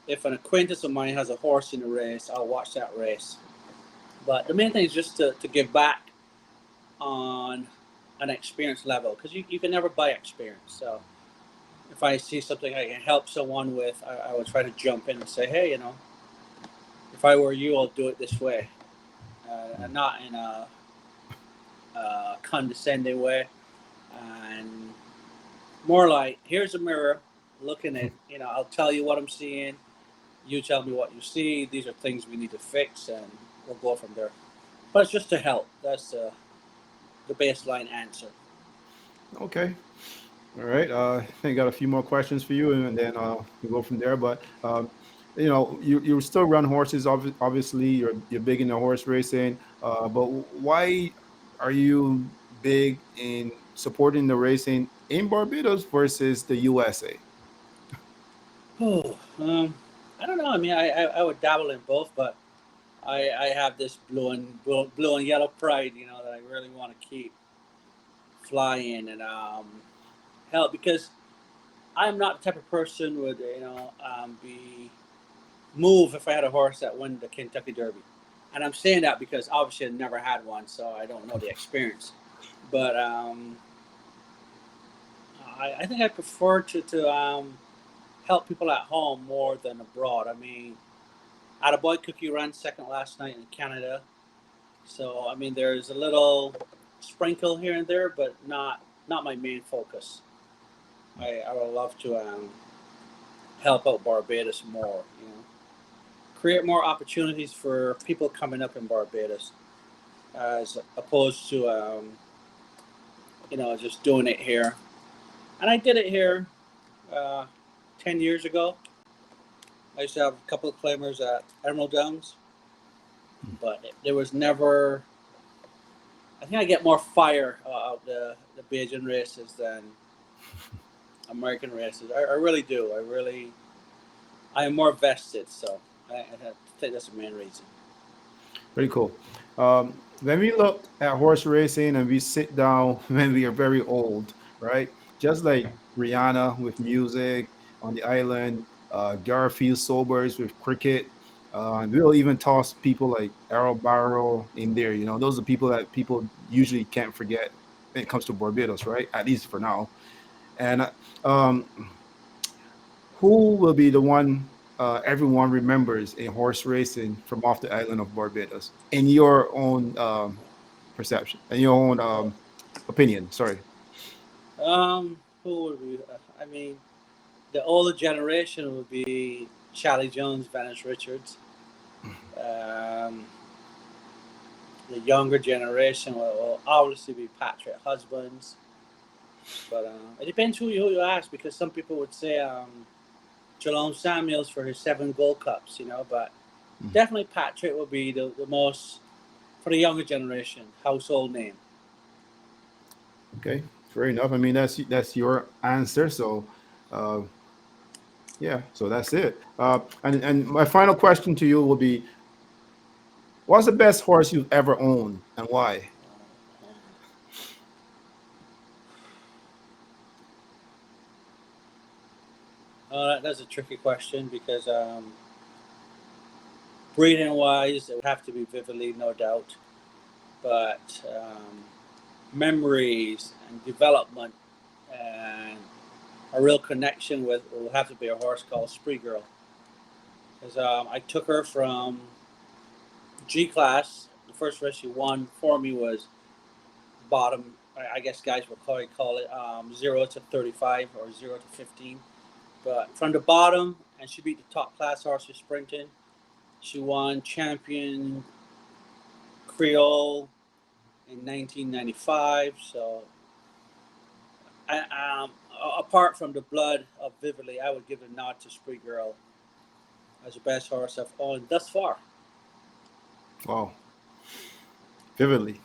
if an acquaintance of mine has a horse in a race, I'll watch that race. But the main thing is just to give back on an experience level because you can never buy experience. So if I see something I can help someone with, I will try to jump in and say, hey, if I were you, I'll do it this way, and not in a condescending way, and more like, here's a mirror, look in it. I'll tell you what I'm seeing. You tell me what you see. These are things we need to fix, and we'll go from there. But it's just to help. That's the baseline answer. Okay. All right. I think I got a few more questions for you, and then we go from there. But you still run horses. Obviously, you're big into horse racing. But why are you big in supporting the racing in Barbados versus the USA? Oh, I don't know. I mean, I would dabble in both, but I have this blue and yellow pride, that I really want to keep flying and help because I'm not the type of person would be move if I had a horse that won the Kentucky Derby, and I'm saying that because obviously I never had one, so I don't know the experience. But I think I prefer to help people at home more than abroad. I mean, Attaboy Cookie ran second last night in Canada. So I mean, there's a little sprinkle here and there, but not my main focus. I would love to help out Barbados more. Create more opportunities for people coming up in Barbados, as opposed to just doing it here. And I did it here 10 years ago. I used to have a couple of claimers at Emerald Downs, but there was never. I think I get more fire out the Bajan races than American races. I really do. I am more vested, so I think that's the main reason. Pretty cool. When we look at horse racing and we sit down when we are very old, right? Just like Rihanna with music on the island, Garfield Sobers with cricket, and we'll even toss people like Errol Barrow in there. Those are people that people usually can't forget when it comes to Barbados, right? At least for now. And um, who will be the one everyone remembers in horse racing from off the island of Barbados, in your own perception, in your own opinion? Sorry. Who would be? I mean, the older generation would be Charlie Jones, Venice Richards. Um, the younger generation will obviously be Patrick Husbands. But it depends who you ask because some people would say Jerome Samuels for his 7 Gold Cups, but definitely Patrick will be the most, for the younger generation, household name. Okay, fair enough. I mean, that's your answer. So, uh, yeah. So that's it. And my final question to you will be: what's the best horse you've ever owned, and why? That's a tricky question because breeding wise, it would have to be Vividly, no doubt. But memories and development and a real connection with will have to be a horse called Spree Girl. Because I took her from G class. The first race she won for me was bottom. I guess guys will probably call it 0 to 35 or 0 to 15. But from the bottom, and she beat the top class horses sprinting. She won champion Creole in 1995. So, apart from the blood of Vividly, I would give a nod to Spree Girl as the best horse I've owned thus far. Wow, vividly.